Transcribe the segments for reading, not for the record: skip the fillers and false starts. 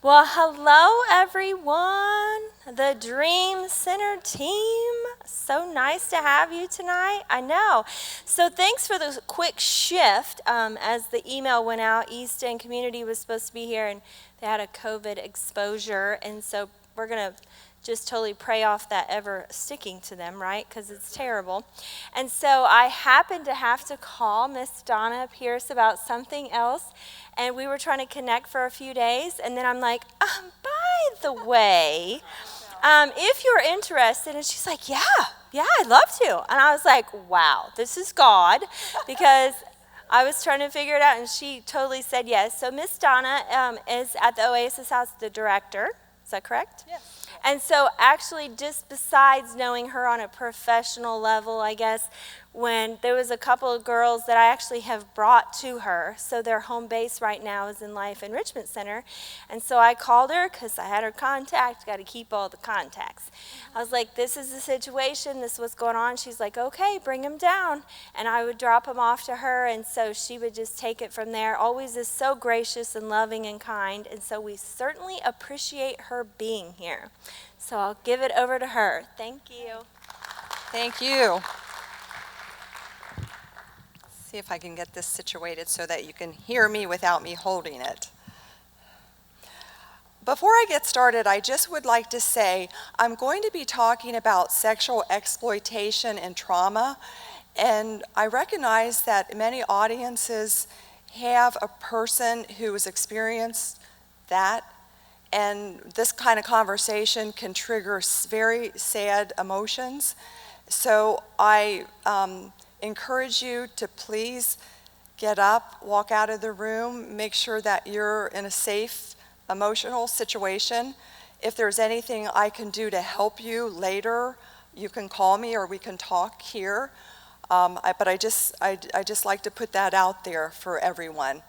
Well, hello everyone, the Dream Center team. So nice to have you tonight. I know. So thanks for the quick shift. As the email went out, East End Community was supposed to be here, and they had a COVID exposure, and so we're gonna just totally pray off that ever sticking to them, right? Because it's terrible. And so I happened to have to call Miss Donna Pierce about something else, and we were trying to connect for a few days, and then I'm like, by the way, if you're interested, and she's like, yeah, I'd love to. And I was like, wow, this is God, because I was trying to figure it out, and she totally said yes. So Miss Donna is at the Oasis House, the director. Is that correct? Yes. And so actually, just besides knowing her on a professional level, I guess, when there was a couple of girls that I actually have brought to her, so their home base right now is in Life Enrichment Center, and so I called her because I had her contact, got to keep all the contacts. I was like, this is the situation, this is what's going on. She's like, okay, bring them down, and I would drop them off to her, and so she would just take it from there. Always is so gracious and loving and kind, and so we certainly appreciate her being here. So I'll give it over to her. Thank you. Thank you. See if I can get this situated so that you can hear me without me holding it. Before I get started, I just would like to say I'm going to be talking about sexual exploitation and trauma, and I recognize that many audiences have a person who has experienced that, and this kind of conversation can trigger very sad emotions. So I encourage you to please get up, walk out of the room, make sure that you're in a safe emotional situation. If there's anything I can do to help you later, you can call me or we can talk here. But I just like to put that out there for everyone.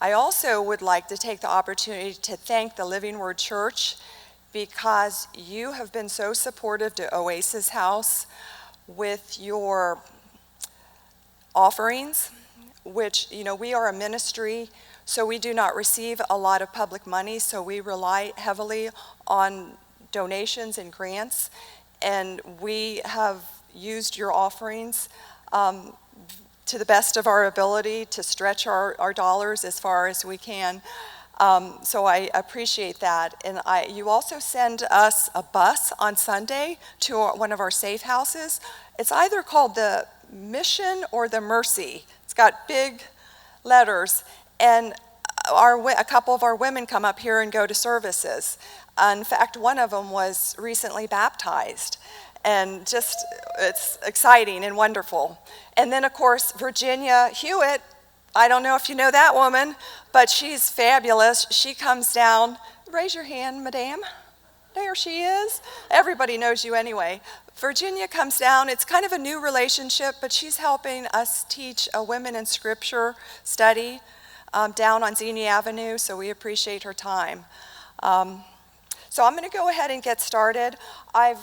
I also would like to take the opportunity to thank the Living Word Church, because you have been so supportive to Oasis House with your offerings, which, we are a ministry, so we do not receive a lot of public money, so we rely heavily on donations and grants, and we have used your offerings to the best of our ability to stretch our dollars as far as we can. So I appreciate that. And you also send us a bus on Sunday to one of our safe houses. It's either called the Mission or the Mercy. It's got big letters. And a couple of our women come up here and go to services. In fact, one of them was recently baptized. And it's exciting and wonderful. And then, of course, Virginia Hewitt, I don't know if you know that woman, but she's fabulous. She comes down. Raise your hand, madame. There she is. Everybody knows you anyway. Virginia comes down. It's kind of a new relationship, but she's helping us teach a Women in Scripture study down on Xenia Avenue, so we appreciate her time. So I'm going to go ahead and get started. I've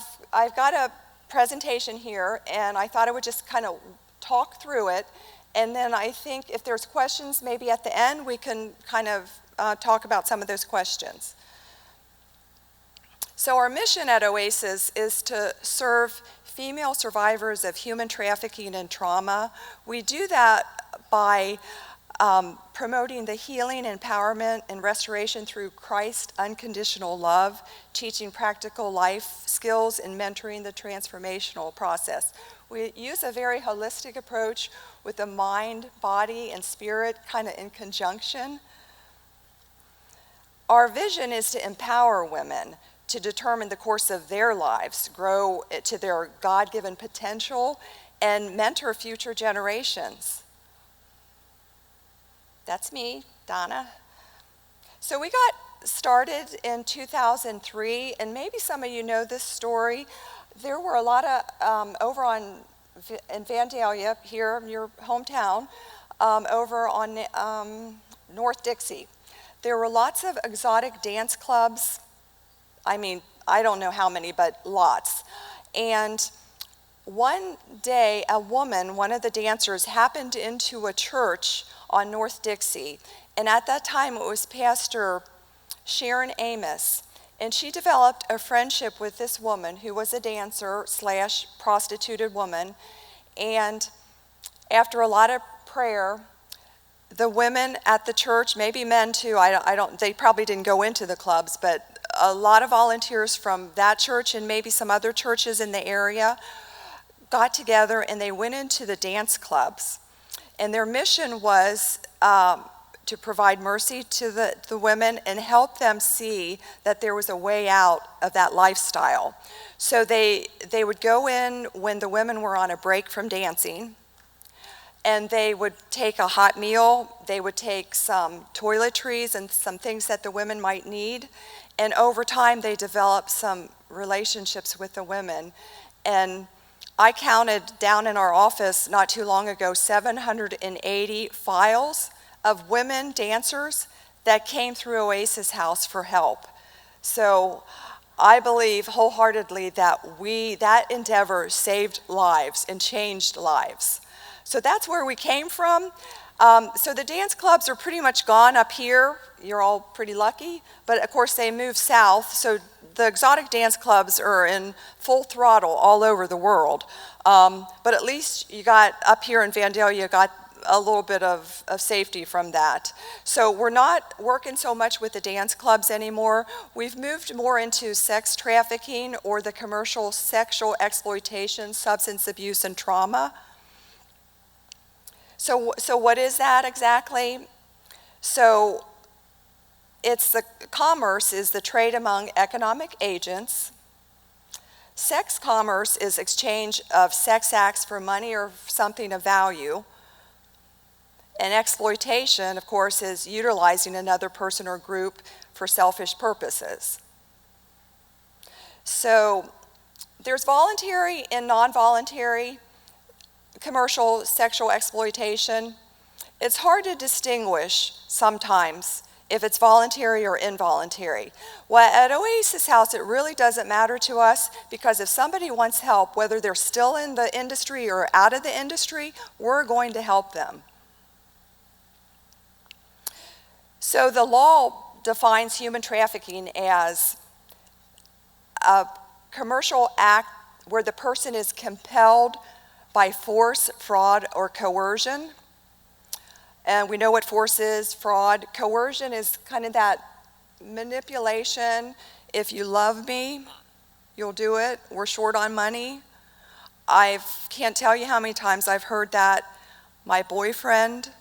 got a presentation here, and I thought I would just kind of talk through it, and then I think if there's questions, maybe at the end we can kind of talk about some of those questions. So our mission at Oasis is to serve female survivors of human trafficking and trauma. We do that by promoting the healing, empowerment, and restoration through Christ's unconditional love, teaching practical life skills, and mentoring the transformational process. We use a very holistic approach with the mind, body, and spirit kind of in conjunction. Our vision is to empower women to determine the course of their lives, grow to their God-given potential, and mentor future generations. That's me, Donna. So we got started in 2003, and maybe some of you know this story. There were a lot of, over in Vandalia, here in your hometown, over on North Dixie, there were lots of exotic dance clubs. I mean, I don't know how many, but lots. And one day, a woman, one of the dancers, happened into a church on North Dixie, and at that time it was Pastor Sharon Amos. And she developed a friendship with this woman who was a dancer slash prostituted woman. And after a lot of prayer, the women at the church, maybe men too, they probably didn't go into the clubs, but a lot of volunteers from that church and maybe some other churches in the area got together and they went into the dance clubs. And their mission was to provide mercy to the women and help them see that there was a way out of that lifestyle. So they would go in when the women were on a break from dancing, and they would take a hot meal, they would take some toiletries and some things that the women might need, and over time they developed some relationships with the women. And I counted down in our office not too long ago 780 files of women dancers that came through Oasis House for help. So I believe wholeheartedly that that endeavor saved lives and changed lives. So that's where we came from. So the dance clubs are pretty much gone up here. You're all pretty lucky. But of course they moved south. So the exotic dance clubs are in full throttle all over the world. But at least you got up here in Vandalia, you got a little bit of safety from that. So we're not working so much with the dance clubs anymore. We've moved more into sex trafficking or the commercial sexual exploitation, substance abuse, and trauma. So what is that exactly? So it's the commerce is the trade among economic agents. Sex commerce is exchange of sex acts for money or something of value. And exploitation, of course, is utilizing another person or group for selfish purposes. So there's voluntary and non-voluntary commercial sexual exploitation. It's hard to distinguish sometimes if it's voluntary or involuntary. Well, at Oasis House, it really doesn't matter to us because if somebody wants help, whether they're still in the industry or out of the industry, we're going to help them. So the law defines human trafficking as a commercial act where the person is compelled by force, fraud, or coercion. And we know what force is, fraud. Coercion is kind of that manipulation. If you love me, you'll do it. We're short on money. I can't tell you how many times I've heard that. My boyfriend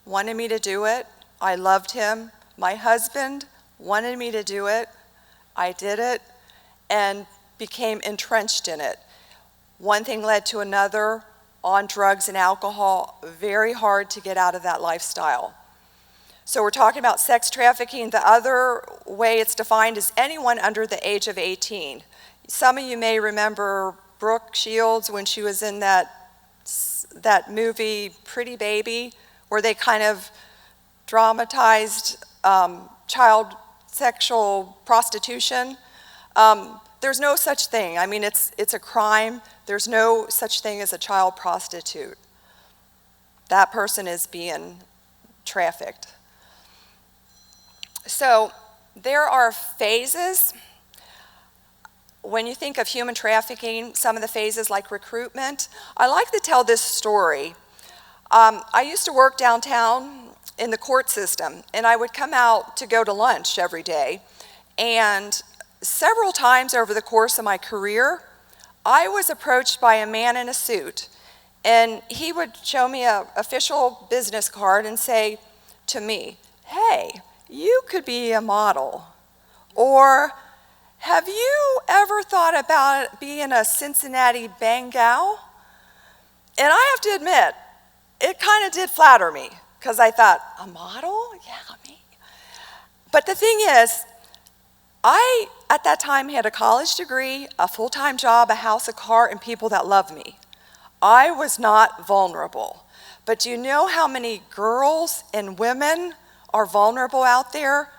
wanted me to do it. I loved him. My husband wanted me to do it. I did it and became entrenched in it. One thing led to another, on drugs and alcohol, very hard to get out of that lifestyle. So we're talking about sex trafficking. The other way it's defined is anyone under the age of 18. Some of you may remember Brooke Shields when she was in that movie Pretty Baby, where they kind of dramatized child sexual prostitution. There's no such thing. I mean, it's a crime. There's no such thing as a child prostitute. That person is being trafficked. So there are phases. When you think of human trafficking, some of the phases like recruitment. I like to tell this story. I used to work downtown in the court system, and I would come out to go to lunch every day. And several times over the course of my career, I was approached by a man in a suit, and he would show me an official business card and say to me, "Hey, you could be a model," or "Have you ever thought about being a Cincinnati Bengal?" And I have to admit, it kind of did flatter me, because I thought, a model? Yeah, me. But the thing is, I, at that time, had a college degree, a full-time job, a house, a car, and people that loved me. I was not vulnerable. But do you know how many girls and women are vulnerable out there?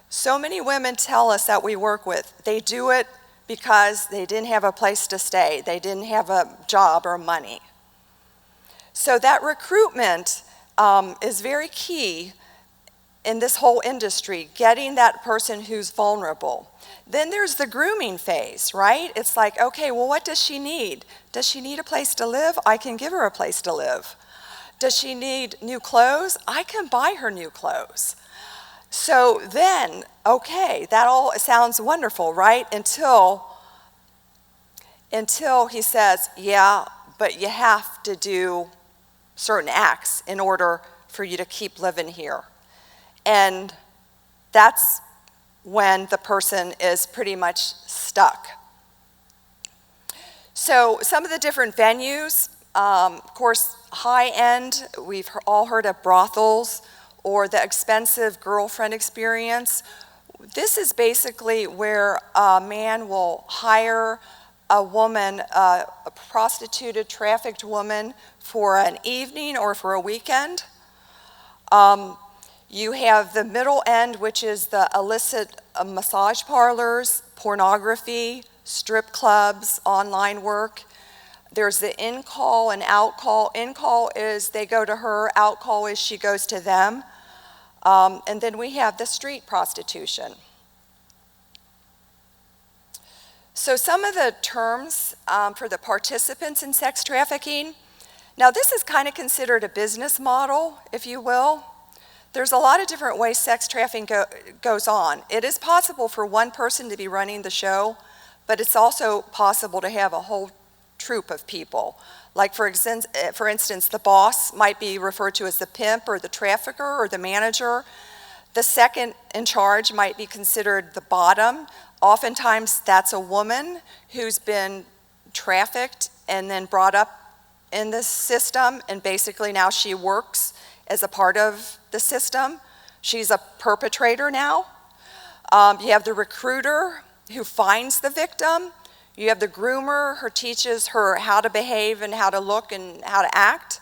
So many women tell us that we work with, they do it because they didn't have a place to stay. They didn't have a job or money. So that recruitment is very key. in this whole industry, getting that person who's vulnerable. Then there's the grooming phase, right? It's like, okay, well, what does she need? Does she need a place to live? I can give her a place to live. Does she need new clothes? I can buy her new clothes. So then, okay, that all sounds wonderful, right? Until he says, yeah, but you have to do certain acts in order for you to keep living here. And that's when the person is pretty much stuck. So some of the different venues, of course, high end, we've all heard of brothels or the expensive girlfriend experience. This is basically where a man will hire a woman, a prostituted, trafficked woman for an evening or for a weekend. You have the middle end, which is the illicit massage parlors, pornography, strip clubs, online work. There's the in-call and out-call. In-call is they go to her, out-call is she goes to them. And then we have the street prostitution. So some of the terms for the participants in sex trafficking. Now this is kind of considered a business model, if you will. There's a lot of different ways sex trafficking goes on. It is possible for one person to be running the show, but it's also possible to have a whole troupe of people. Like for instance, the boss might be referred to as the pimp or the trafficker or the manager. The second in charge might be considered the bottom. Oftentimes that's a woman who's been trafficked and then brought up in this system, and basically now she works as a part of the system. She's a perpetrator now. You have the recruiter who finds the victim. You have the groomer who teaches her how to behave and how to look and how to act.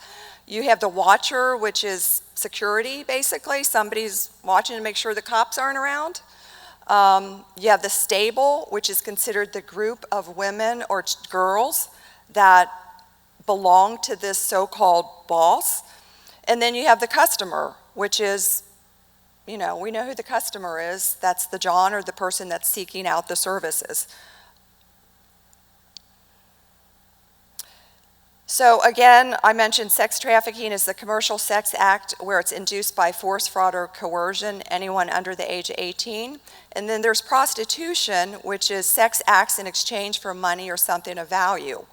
You have the watcher, which is security, basically. Somebody's watching to make sure the cops aren't around. You have the stable, which is considered the group of women or girls that belong to this so-called boss. And then you have the customer, which is, we know who the customer is. That's the John or the person that's seeking out the services. So again, I mentioned sex trafficking is the commercial sex act where it's induced by force, fraud, or coercion, anyone under the age of 18. And then there's prostitution, which is sex acts in exchange for money or something of value.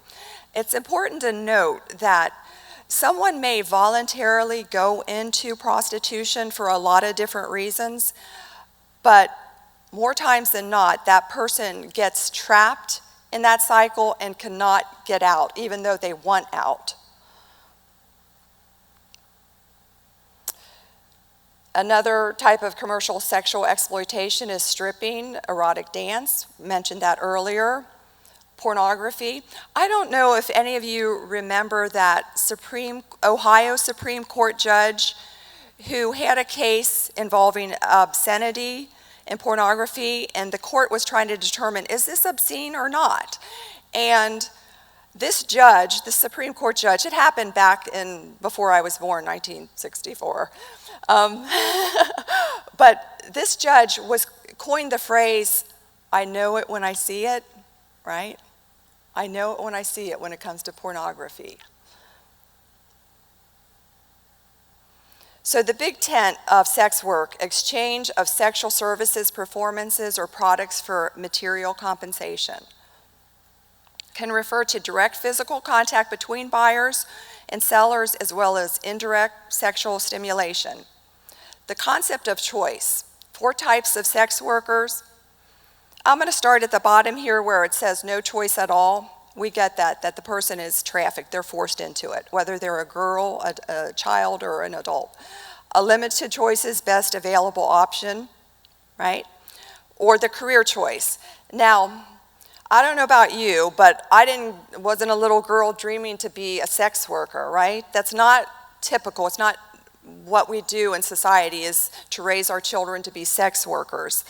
It's important to note that someone may voluntarily go into prostitution for a lot of different reasons, but more times than not, that person gets trapped in that cycle and cannot get out, even though they want out. Another type of commercial sexual exploitation is stripping, erotic dance, mentioned that earlier. Pornography. I don't know if any of you remember that Ohio Supreme Court judge who had a case involving obscenity and pornography, and the court was trying to determine, is this obscene or not? And this judge, the Supreme Court judge, it happened back before I was born, 1964. But this judge coined the phrase, I know it when I see it, right? I know it when I see it when it comes to pornography. So the big tent of sex work, exchange of sexual services, performances, or products for material compensation, can refer to direct physical contact between buyers and sellers as well as indirect sexual stimulation. The concept of choice. 4 types of sex workers. I'm going to start at the bottom here where it says no choice at all. We get that the person is trafficked, they're forced into it, whether they're a girl, a child, or an adult. A limited choice is best available option, right? Or the career choice. Now, I don't know about you, but wasn't a little girl dreaming to be a sex worker, right? That's not typical. It's not what we do in society is to raise our children to be sex workers.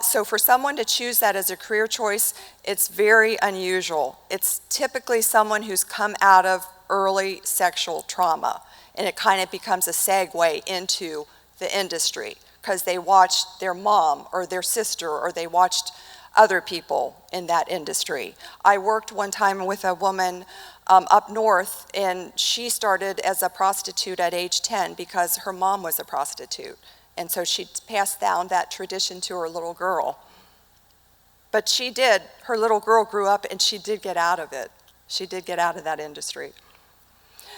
So for someone to choose that as a career choice, it's very unusual. It's typically someone who's come out of early sexual trauma, and it kind of becomes a segue into the industry because they watched their mom or their sister or they watched other people in that industry. I worked one time with a woman up north, and she started as a prostitute at age 10 because her mom was a prostitute. And so she passed down that tradition to her little girl. But her little girl grew up and she did get out of it. She did get out of that industry.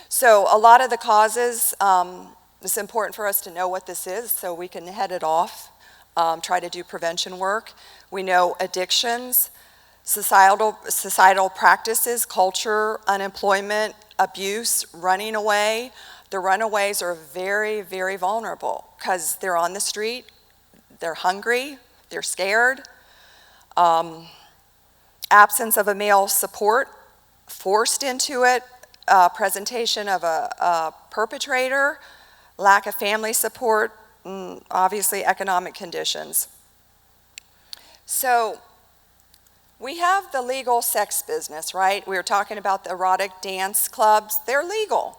So a lot of the causes, it's important for us to know what this is so we can head it off, try to do prevention work. We know addictions, societal practices, culture, unemployment, abuse, running away. The runaways are very, very vulnerable because they're on the street, they're hungry, they're scared. Absence of a male support, forced into it, presentation of a perpetrator, lack of family support, obviously economic conditions. So we have the legal sex business, right? We were talking about the erotic dance clubs. They're legal.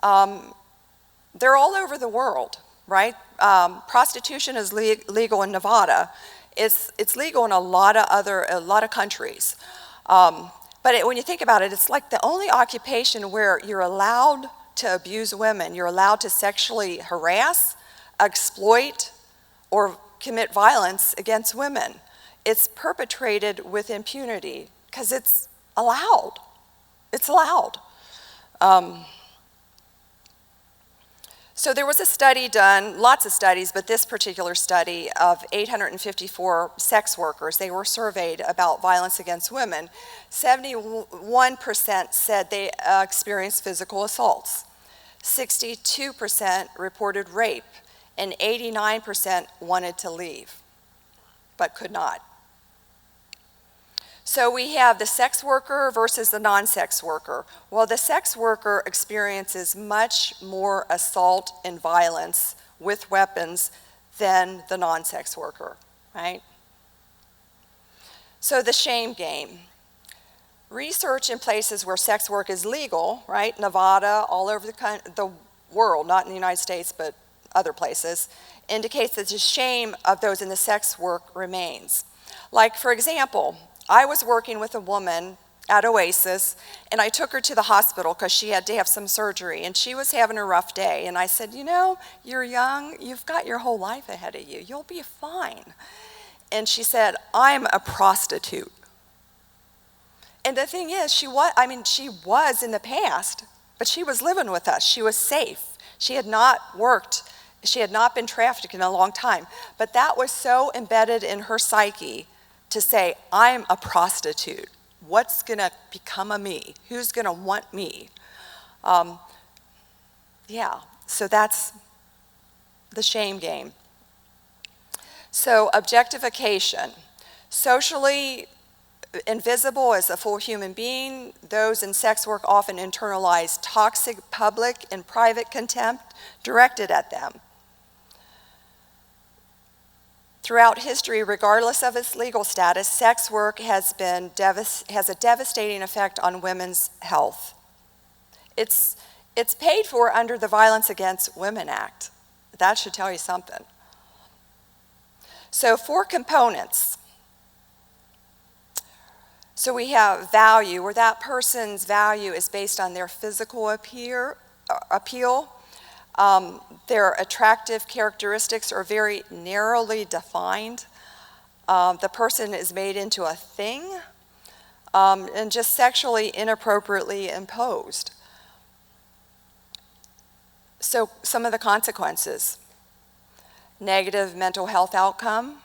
They're all over the world, right? Prostitution is legal in Nevada. It's legal in a lot of countries. But when you think about it, it's like the only occupation where you're allowed to abuse women, you're allowed to sexually harass, exploit, or commit violence against women. It's perpetrated with impunity because it's allowed. It's allowed. So there was a study done, lots of studies, but this particular study of 854 sex workers. They were surveyed about violence against women. 71% said they experienced physical assaults. 62% reported rape, and 89% wanted to leave, but could not. So we have the sex worker versus the non-sex worker. Well, the sex worker experiences much more assault and violence with weapons than the non-sex worker, right? So the shame game. Research in places where sex work is legal, right? Nevada, all over the world, not in the United States, but other places, indicates that the shame of those in the sex work remains. Like, for example, I was working with a woman at Oasis, and I took her to the hospital because she had to have some surgery, and she was having a rough day. And I said, you know, you're young, you've got your whole life ahead of you, you'll be fine. And she said, I'm a prostitute. And the thing is, she was in the past, but she was living with us. She was safe. She had not worked. She had not been trafficked in a long time. But that was so embedded in her psyche to say, I'm a prostitute. What's going to become of me? Who's going to want me? So that's the shame game. So objectification. Socially invisible as a full human being, those in sex work often internalize toxic public and private contempt directed at them. Throughout history, regardless of its legal status, sex work has a devastating effect on women's health. It's paid for under the Violence Against Women Act. That should tell you something. So 4 components. So we have value, where that person's value is based on their physical appeal. Their attractive characteristics are very narrowly defined. The person is made into a thing and just sexually inappropriately imposed. So some of the consequences: negative mental health outcome,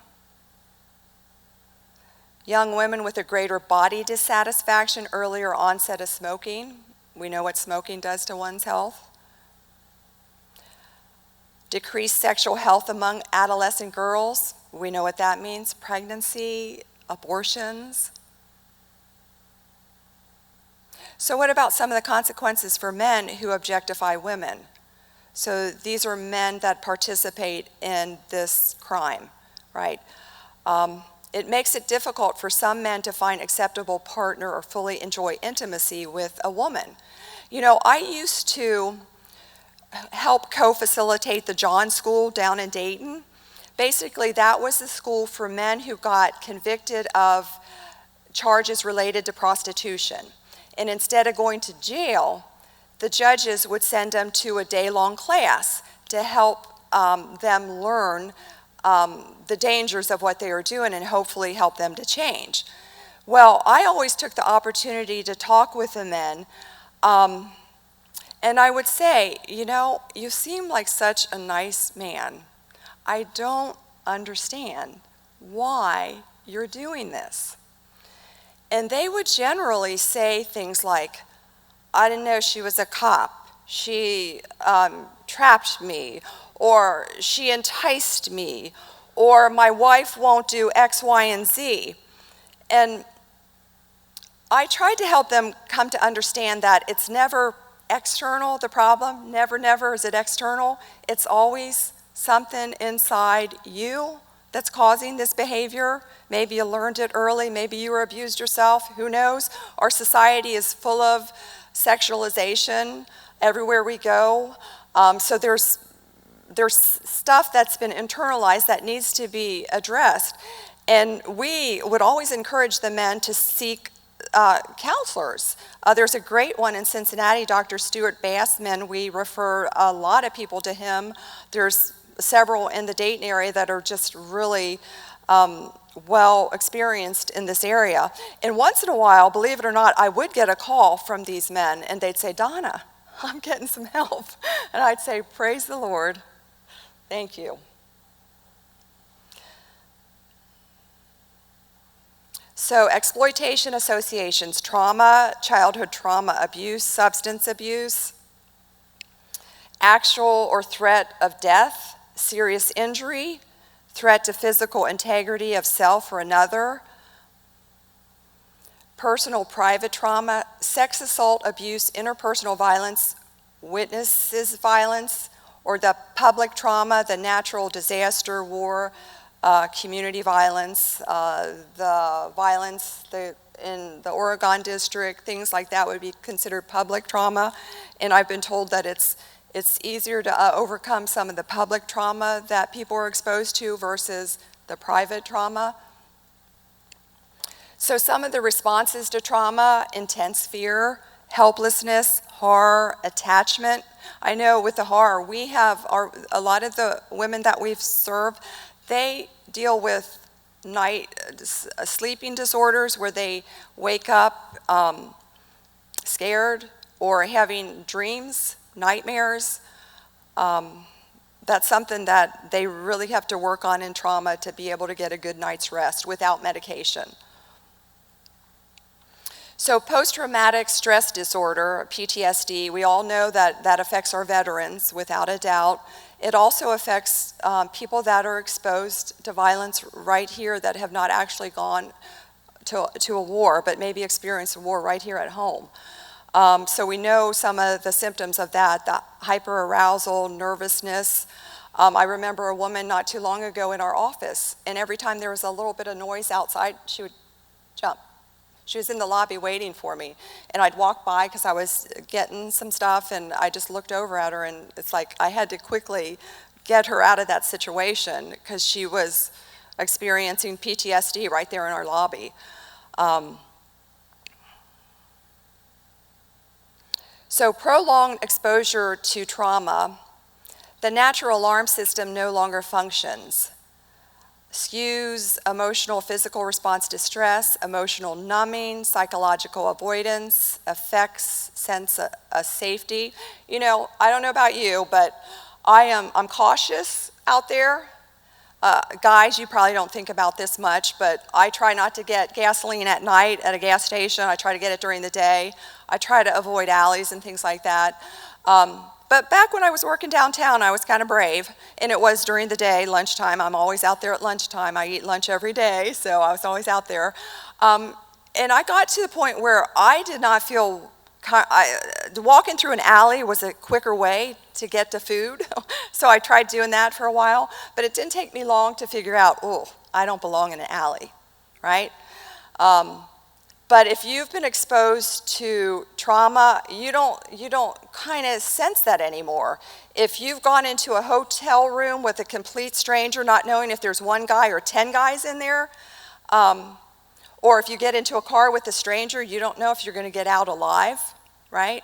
young women with a greater body dissatisfaction, earlier onset of smoking. We know what smoking does to one's health. Decreased sexual health among adolescent girls. We know what that means: pregnancy, abortions. So what about some of the consequences for men who objectify women? So these are men that participate in this crime, right? It makes it difficult for some men to find acceptable partner or fully enjoy intimacy with a woman. You know, I used to help co-facilitate the John School down in Dayton. Basically, that was the school for men who got convicted of charges related to prostitution. And instead of going to jail, the judges would send them to a day-long class to help them learn the dangers of what they were doing and hopefully help them to change. Well, I always took the opportunity to talk with the men, and I would say, you know, you seem like such a nice man. I don't understand why you're doing this. And they would generally say things like, I didn't know she was a cop. She trapped me, or she enticed me, or my wife won't do X, Y, and Z. And I tried to help them come to understand that it's never external, the problem. Never is it external. It's always something inside you that's causing this behavior. Maybe you learned it early. Maybe you were abused yourself. Who knows? Our society is full of sexualization everywhere we go. So there's stuff that's been internalized that needs to be addressed. And we would always encourage the men to seek counselors. There's a great one in Cincinnati, Dr. Stuart Bassman. We refer a lot of people to him. There's several in the Dayton area that are just really well experienced in this area. And once in a while, believe it or not, I would get a call from these men, and they'd say, Donna, I'm getting some help. And I'd say, praise the Lord. Thank you. So exploitation associations, trauma, childhood trauma, abuse, substance abuse, actual or threat of death, serious injury, threat to physical integrity of self or another, personal private trauma, sex assault, abuse, interpersonal violence, witnesses violence, or the public trauma, the natural disaster, war, community violence, the violence in the Oregon district, things like that would be considered public trauma. And I've been told that it's easier to overcome some of the public trauma that people are exposed to versus the private trauma. So some of the responses to trauma: intense fear, helplessness, horror, attachment. I know with the horror, we have a lot of the women that we've served, they deal with sleeping disorders where they wake up scared or having dreams, nightmares. That's something that they really have to work on in trauma to be able to get a good night's rest without medication. So post-traumatic stress disorder, PTSD, we all know that that affects our veterans without a doubt. It also affects people that are exposed to violence right here that have not actually gone to a war, but maybe experienced a war right here at home. So we know some of the symptoms of that, the hyperarousal, nervousness. I remember a woman not too long ago in our office, and every time there was a little bit of noise outside, she would jump. She was in the lobby waiting for me, and I'd walk by because I was getting some stuff, and I just looked over at her, and it's like I had to quickly get her out of that situation because she was experiencing PTSD right there in our lobby. So prolonged exposure to trauma, the natural alarm system no longer functions. Skews emotional, physical response to stress, emotional numbing, psychological avoidance, affects sense of safety. You know, I don't know about you, but I'm cautious out there. Guys, you probably don't think about this much, but I try not to get gasoline at night at a gas station. I try to get it during the day. I try to avoid alleys and things like that. But back when I was working downtown, I was kind of brave, and it was during the day, lunchtime. I'm always out there at lunchtime. I eat lunch every day, so I was always out there. And I got to the point where I did not feel, walking through an alley was a quicker way to get to food, so I tried doing that for a while, but it didn't take me long to figure out, oh, I don't belong in an alley, right? But But if you've been exposed to trauma, you don't kind of sense that anymore. If you've gone into a hotel room with a complete stranger, not knowing if there's one guy or 10 guys in there, or if you get into a car with a stranger, you don't know if you're going to get out alive, right?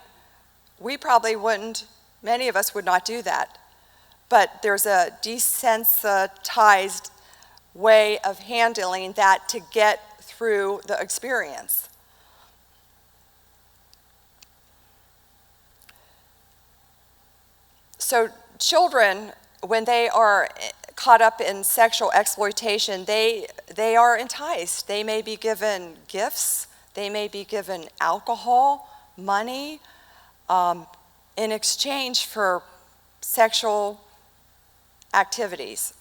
We probably wouldn't, many of us would not do that. But there's a desensitized way of handling that to get through the experience. So children, when they are caught up in sexual exploitation, they are enticed. They may be given gifts, they may be given alcohol, money, in exchange for sexual activities.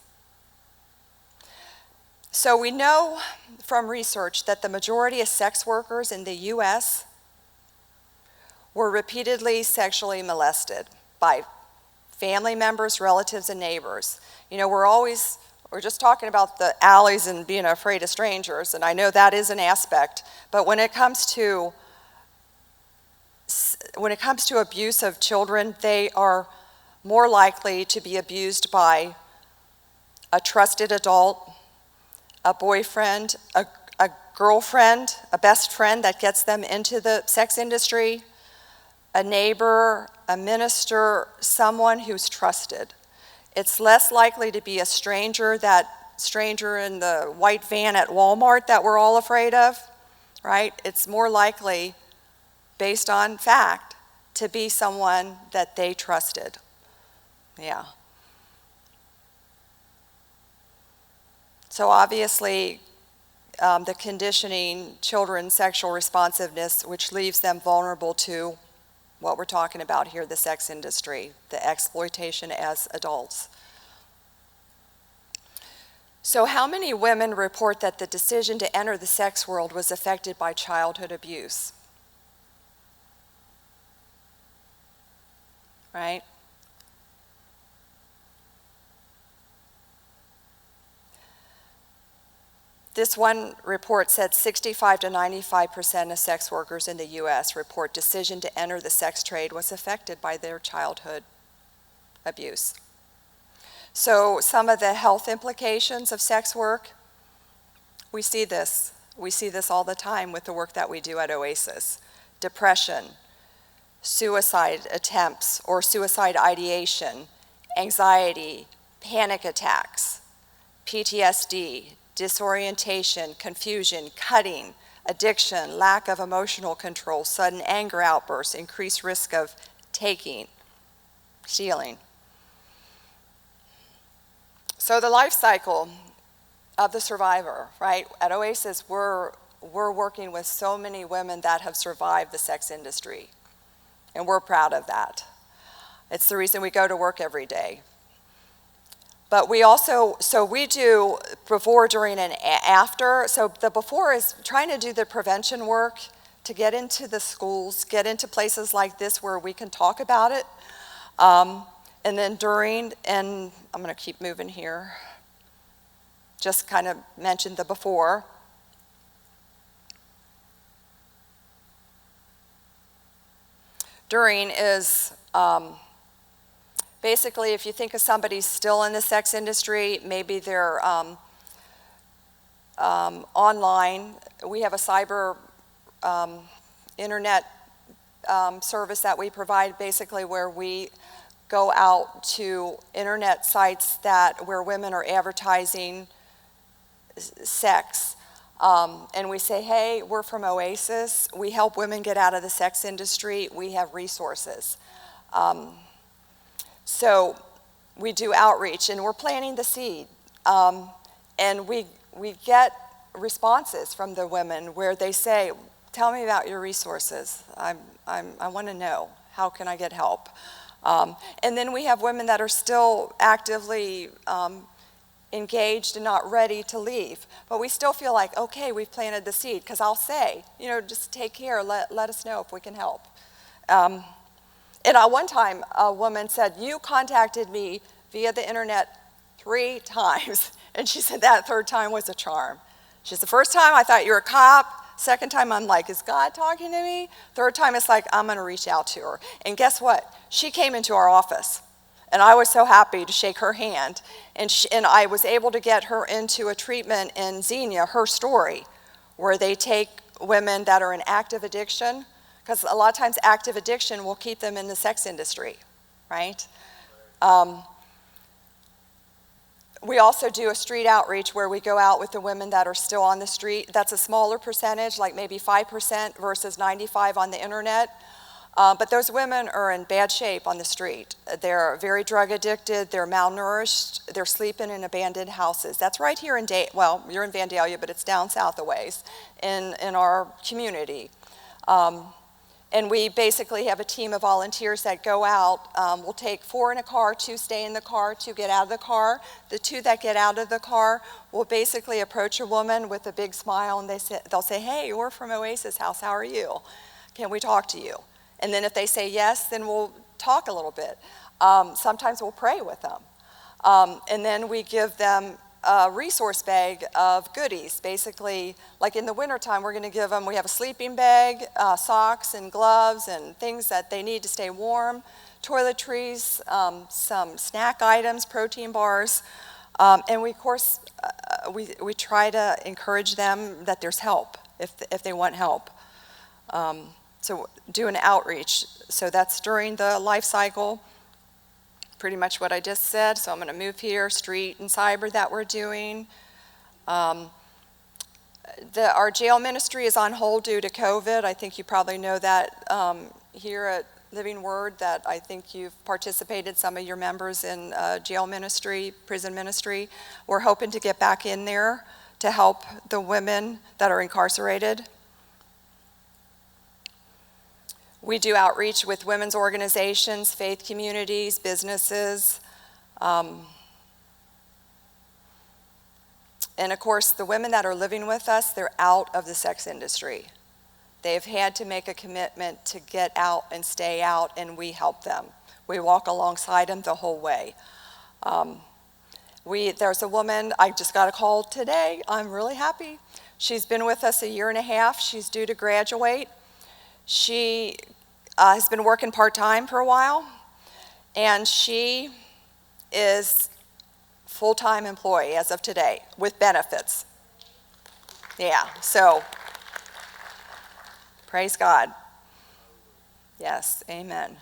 So we know from research that the majority of sex workers in the U.S. were repeatedly sexually molested by family members, relatives, and neighbors. You know, we're just talking about the alleys and being afraid of strangers, and I know that is an aspect, but when it comes to abuse of children, they are more likely to be abused by a trusted adult, a boyfriend, a girlfriend, a best friend that gets them into the sex industry, a neighbor, a minister, someone who's trusted. It's less likely to be a stranger, that stranger in the white van at Walmart that we're all afraid of, right? It's more likely, based on fact, to be someone that they trusted. Yeah. So obviously, the conditioning children's sexual responsiveness, which leaves them vulnerable to what we're talking about here, the sex industry, the exploitation as adults. So how many women report that the decision to enter the sex world was affected by childhood abuse? Right? This one report said 65 to 95% of sex workers in the U.S. report decision to enter the sex trade was affected by their childhood abuse. So some of the health implications of sex work, we see this. We see this all the time with the work that we do at Oasis. Depression, suicide attempts or suicide ideation, anxiety, panic attacks, PTSD, disorientation, confusion, cutting, addiction, lack of emotional control, sudden anger outbursts, increased risk of taking, stealing. So the life cycle of the survivor, right? At Oasis, we're working with so many women that have survived the sex industry, and we're proud of that. It's the reason we go to work every day. But we also, so we do before, during, and after. So the before is trying to do the prevention work to get into the schools, get into places like this where we can talk about it. And then during, and I'm going to keep moving here, just kind of mentioned the before. During is basically, if you think of somebody still in the sex industry, maybe they're online. We have a cyber internet service that we provide, basically where we go out to internet sites where women are advertising sex. And we say, hey, we're from Oasis. We help women get out of the sex industry. We have resources. So we do outreach, and we're planting the seed. And we get responses from the women where they say, tell me about your resources. I want to know. How can I get help? And then we have women that are still actively engaged and not ready to leave. But we still feel like, okay, we've planted the seed, because I'll say, just take care, let us know if we can help. And one time, a woman said, you contacted me via the internet 3 times. And she said that third time was a charm. She said, the first time I thought you were a cop, Second time, I'm like, is God talking to me? Third time, it's like, I'm going to reach out to her. And guess what? She came into our office. And I was so happy to shake her hand. And I was able to get her into a treatment in Xenia, Her Story, where they take women that are in active addiction, because a lot of times active addiction will keep them in the sex industry, right? We also do a street outreach where we go out with the women that are still on the street. That's a smaller percentage, like maybe 5% versus 95% on the internet. But those women are in bad shape on the street. They're very drug addicted, they're malnourished, they're sleeping in abandoned houses. That's right here in well, you're in Vandalia, but it's down south a ways in our community. And we basically have a team of volunteers that go out. We'll take 4 in a car, 2 stay in the car, 2 get out of the car. The 2 that get out of the car will basically approach a woman with a big smile, and they'll say, hey, we're from Oasis House, how are you? Can we talk to you? And then if they say yes, then we'll talk a little bit. Sometimes we'll pray with them. And then we give them a resource bag of goodies. Basically, like in the wintertime, we're going to give them, we have a sleeping bag, socks and gloves and things that they need to stay warm, toiletries, some snack items, protein bars. And we, of course, we try to encourage them that there's help if they want help. So do an outreach. So that's during the life cycle. Pretty much what I just said. So I'm going to move here, street and cyber that we're doing. Our jail ministry is on hold due to COVID. I think you probably know that here at Living Word, that I think you've participated, some of your members, in jail ministry, prison ministry. We're hoping to get back in there to help the women that are incarcerated. We do outreach with women's organizations, faith communities, businesses. And of course, the women that are living with us, they're out of the sex industry. They've had to make a commitment to get out and stay out, and we help them. We walk alongside them the whole way. There's a woman, I just got a call today. I'm really happy. She's been with us 1.5 years. She's due to graduate. She has been working part-time for a while, and she is full-time employee as of today with benefits. Yeah, so praise God. Yes, amen.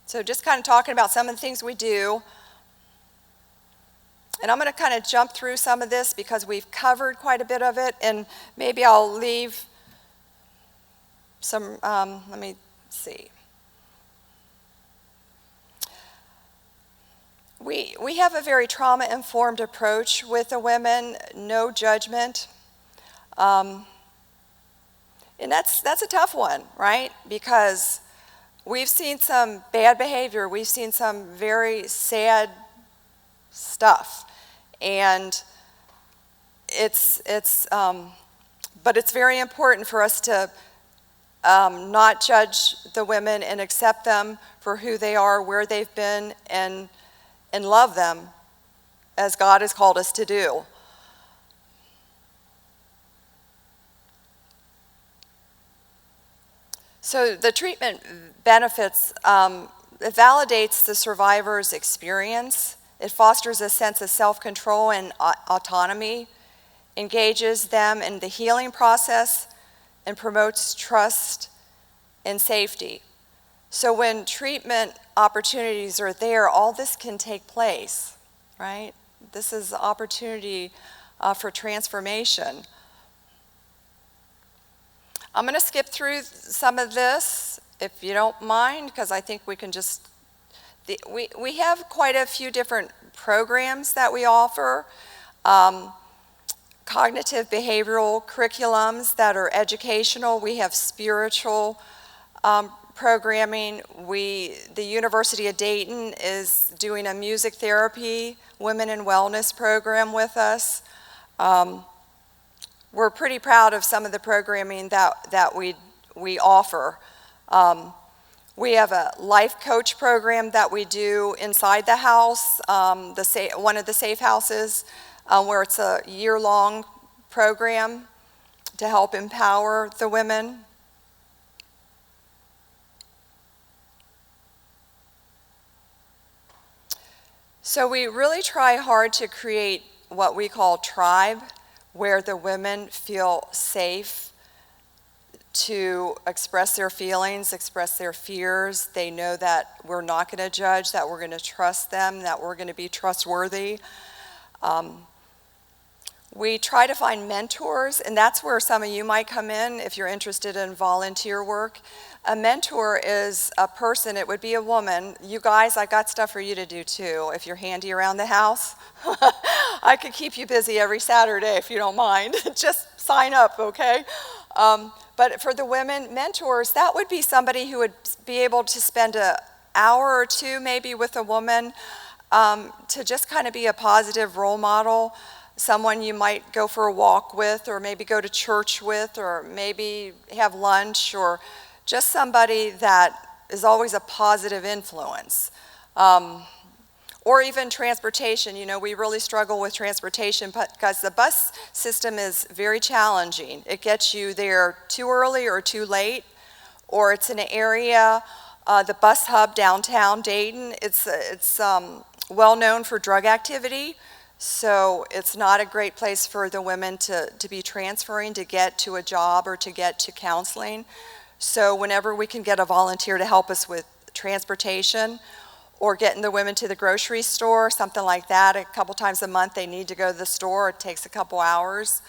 So just kind of talking about some of the things we do. And I'm going to kind of jump through some of this because we've covered quite a bit of it, and maybe I'll leave some, let me see. We have a very trauma-informed approach with the women, no judgment. And that's a tough one, right? Because we've seen some bad behavior. We've seen some very sad stuff. And but it's very important for us to not judge the women and accept them for who they are, where they've been, and love them as God has called us to do. So the treatment benefits, it validates the survivor's experience. It fosters a sense of self-control and autonomy, engages them in the healing process, and promotes trust and safety. So when treatment opportunities are there, all this can take place, right? This is the opportunity for transformation. I'm going to skip through some of this, if you don't mind, because I think we can just we have quite a few different programs that we offer. Cognitive behavioral curriculums that are educational. We have spiritual programming. The University of Dayton is doing a music therapy, women and wellness program with us. We're pretty proud of some of the programming that we offer. We have a life coach program that we do inside the house, one of the safe houses. where it's a year-long program to help empower the women. So we really try hard to create what we call tribe, where the women feel safe to express their feelings, express their fears. They know that we're not going to judge, that we're going to trust them, that we're going to be trustworthy. We try to find mentors, and that's where some of you might come in if you're interested in volunteer work. A mentor is a person, it would be a woman. You guys, I got stuff for you to do too. If you're handy around the house, I could keep you busy every Saturday if you don't mind. Just sign up, okay? But for the women mentors, that would be somebody who would be able to spend an hour or two maybe with a woman to just kind of be a positive role model. Someone you might go for a walk with, or maybe go to church with, or maybe have lunch, or just somebody that is always a positive influence. Or even transportation. You know, we really struggle with transportation because the bus system is very challenging. It gets you there too early or too late, or it's in an area, the bus hub downtown Dayton, it's well known for drug activity. So it's not a great place for the women to be transferring to get to a job or to get to counseling. So whenever we can get a volunteer to help us with transportation or getting the women to the grocery store, something like that, a couple times a month they need to go to the store, it takes a couple hours.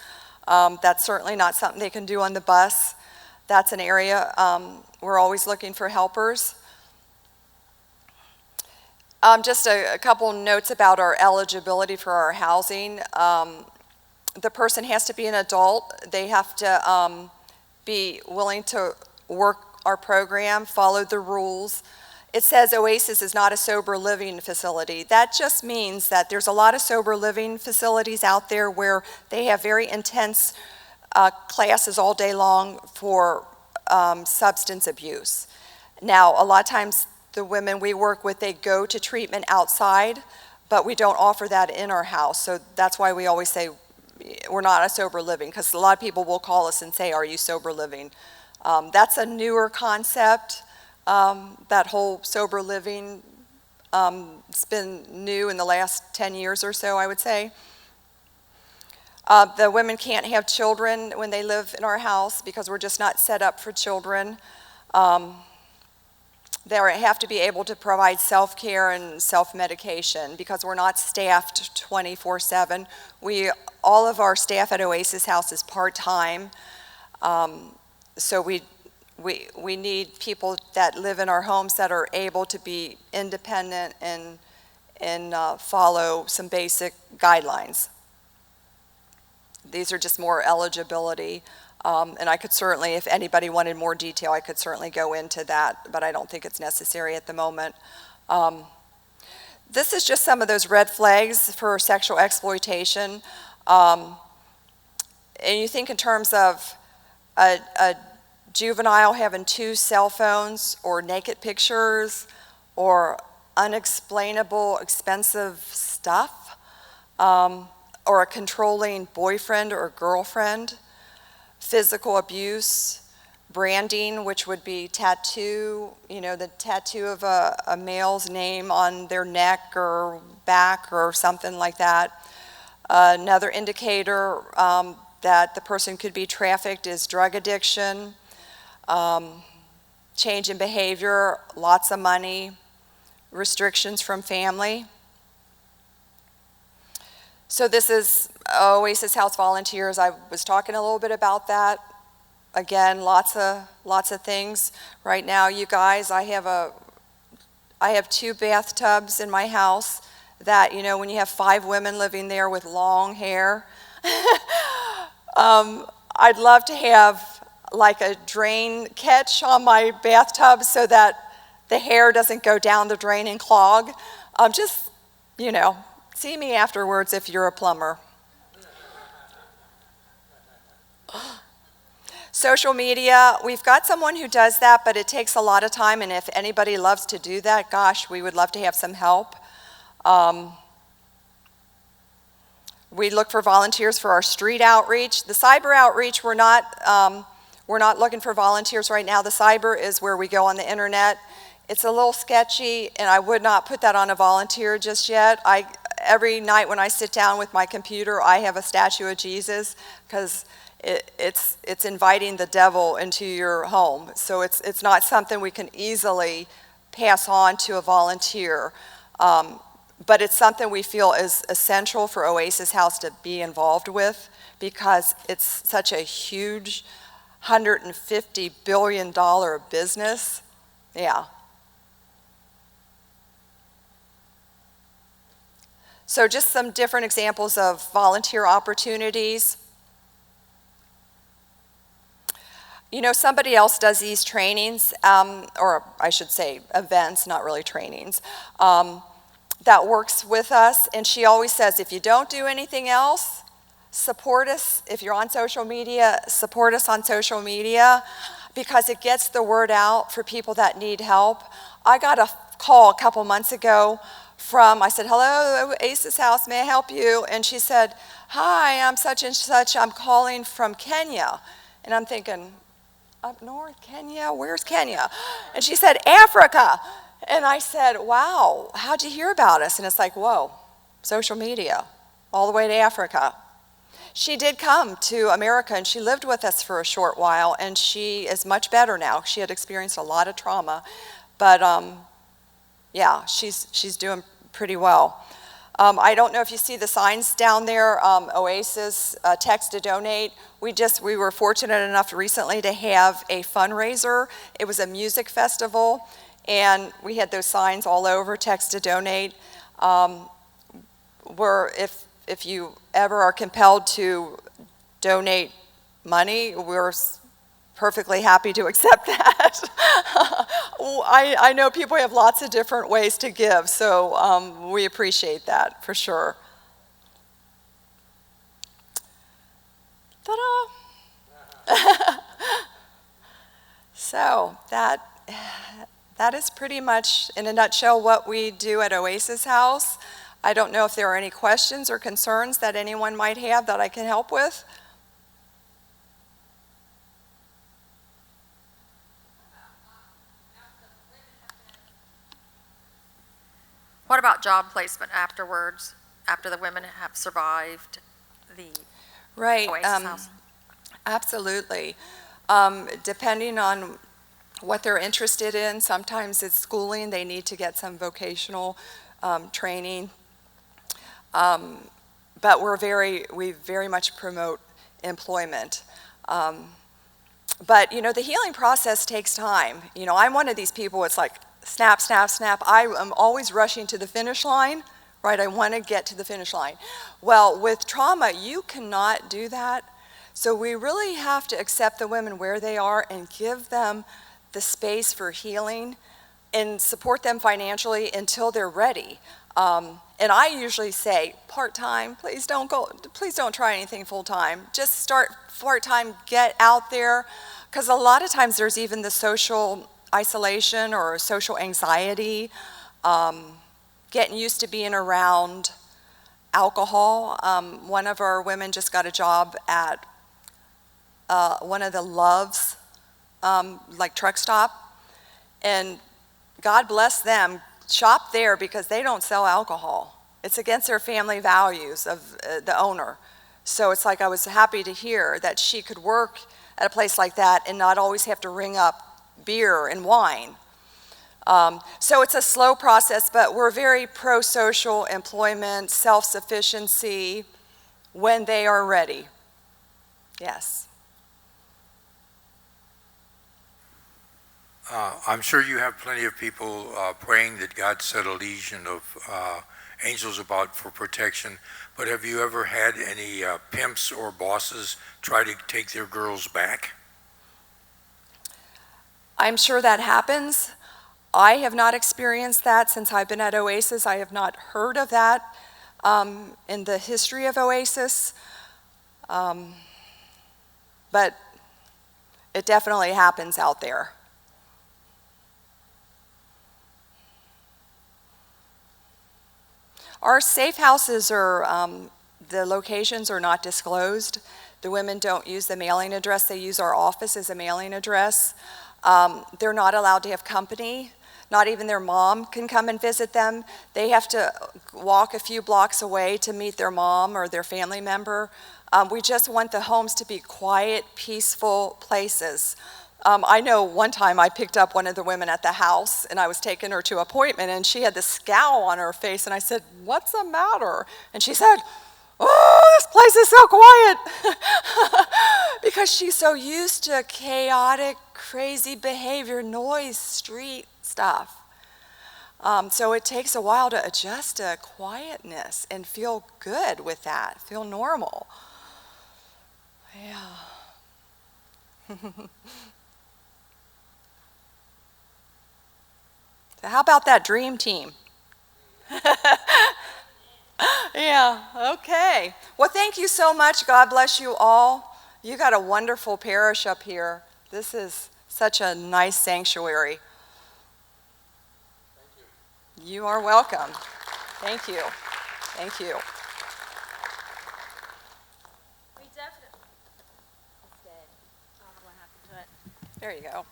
That's certainly not something they can do on the bus. That's an area we're always looking for helpers. Just a couple notes about our eligibility for our housing. The person has to be an adult. They have to be willing to work our program, follow the rules. It says Oasis is not a sober living facility. That just means that there's a lot of sober living facilities out there where they have very intense classes all day long for substance abuse. Now, a lot of times the women we work with, they go to treatment outside, but we don't offer that in our house. So that's why we always say we're not a sober living, because a lot of people will call us and say, are you sober living? That's a newer concept. That whole sober living, it's been new in the last 10 years or so, I would say. The women can't have children when they live in our house because we're just not set up for children. They have to be able to provide self-care and self-medication because we're not staffed 24/7. All of our staff at Oasis House is part-time, so we need people that live in our homes that are able to be independent and follow some basic guidelines. These are just more eligibility. And I could certainly, if anybody wanted more detail, I could certainly go into that, but I don't think it's necessary at the moment. This is just some of those red flags for sexual exploitation. And you think in terms of a juvenile having 2 cell phones or naked pictures or unexplainable expensive stuff, or a controlling boyfriend or girlfriend. Physical abuse, branding, which would be tattoo, the tattoo of a male's name on their neck or back or something like that. Another indicator that the person could be trafficked is drug addiction, change in behavior, lots of money, restrictions from family. So this is Oasis House Volunteers. I was talking a little bit about that. Again, lots of things. Right now, you guys, I have 2 bathtubs in my house that, when you have 5 women living there with long hair, I'd love to have like a drain catch on my bathtub so that the hair doesn't go down the drain and clog. See me afterwards if you're a plumber. Social media, we've got someone who does that, but it takes a lot of time, and if anybody loves to do that, gosh, we would love to have some help. We look for volunteers for our street outreach. The cyber outreach, we're not looking for volunteers right now. The cyber is where we go on the internet. It's a little sketchy, and I would not put that on a volunteer just yet. Every night when I sit down with my computer, I have a statue of Jesus, because it's inviting the devil into your home. So it's not something we can easily pass on to a volunteer. But it's something we feel is essential for Oasis House to be involved with, because it's such a huge $150 billion business. Yeah. So just some different examples of volunteer opportunities. You know, somebody else does these trainings, or I should say events, not really trainings, that works with us, and she always says, if you don't do anything else, support us. If you're on social media, support us on social media, because it gets the word out for people that need help. I got a call a couple months ago I said, hello, Oasis House, may I help you? And she said, hi, I'm such and such, I'm calling from Kenya. And I'm thinking, up north, Kenya? Where's Kenya? And she said, Africa. And I said, wow, how'd you hear about us? And it's like, whoa, social media, all the way to Africa. She did come to America, and she lived with us for a short while, and she is much better now. She had experienced a lot of trauma, but yeah, she's doing pretty well. I don't know if you see the signs down there, Oasis, text to donate. We were fortunate enough recently to have a fundraiser. It was a music festival, and we had those signs all over, text to donate. If you ever are compelled to donate money, we're perfectly happy to accept that. I know people have lots of different ways to give, so we appreciate that for sure. Ta-da! So that is pretty much, in a nutshell, what we do at Oasis House. I don't know if there are any questions or concerns that anyone might have that I can help with. What about job placement afterwards, after the women have survived the Oasis House? Absolutely. Depending on what they're interested in, sometimes it's schooling. They need to get some vocational training. But we very much promote employment. But, you know, the healing process takes time. You know, I'm one of these people, it's like, snap, snap, snap. I am always rushing to the finish line, right? I want to get to the finish line. Well, with trauma, you cannot do that. So we really have to accept the women where they are and give them the space for healing and support them financially until they're ready. And I usually say, part-time, please don't try anything full-time. Just start part-time, get out there, because a lot of times there's even the social isolation or social anxiety, getting used to being around alcohol. One of our women just got a job at one of the Loves, like truck stop, and God bless them, shop there because they don't sell alcohol. It's against their family values of the owner. So it's like I was happy to hear that she could work at a place like that and not always have to ring up beer and wine. So it's a slow process, but we're very pro-social employment, self-sufficiency when they are ready. Yes. I'm sure you have plenty of people praying that God set a legion of angels about for protection, but have you ever had any pimps or bosses try to take their girls back? I'm sure that happens. I have not experienced that since I've been at Oasis. I have not heard of that in the history of Oasis. But it definitely happens out there. Our safe houses are, the locations are not disclosed. The women don't use the mailing address. They use our office as a mailing address. They're not allowed to have company. Not even their mom can come and visit them. They have to walk a few blocks away to meet their mom or their family member. We just want the homes to be quiet, peaceful places. I know one time I picked up one of the women at the house and I was taking her to an appointment and she had this scowl on her face and I said, "What's the matter?" And she said, "Oh, this place is so quiet." Because she's so used to chaotic, crazy behavior, noise, street stuff. So it takes a while to adjust to quietness and feel good with that, feel normal. Yeah. So how about that dream team? Yeah, okay. Well, thank you so much. God bless you all. You got a wonderful parish up here. This is such a nice sanctuary. Thank you. You are welcome. Thank you. Thank you. We definitely. It's dead. I don't know what happened to it. There you go.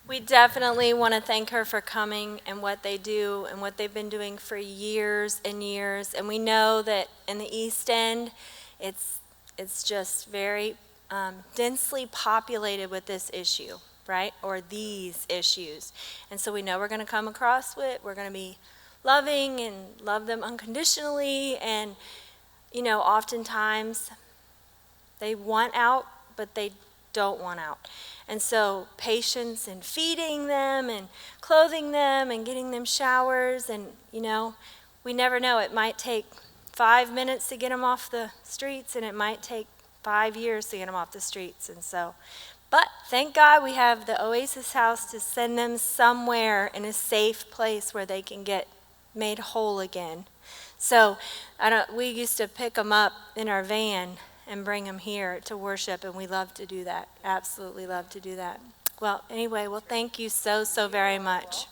We definitely want to thank her for coming and what they do and what they've been doing for years and years. And we know that in the East End, it's just very densely populated with this issue, right? Or these issues. And so we know we're going to come across it. We're going to be loving and love them unconditionally. And, you know, oftentimes they want out, but they don't want out. And so patience in feeding them and clothing them and getting them showers, and, you know, we never know. It might take 5 minutes to get them off the streets, and it might take 5 years to get them off the streets. And so, but thank God we have the Oasis House to send them somewhere in a safe place where they can get made whole again. So we used to pick them up in our van and bring them here to worship, and we love to do that. Absolutely love to do that. Well, anyway, well, thank you so very much.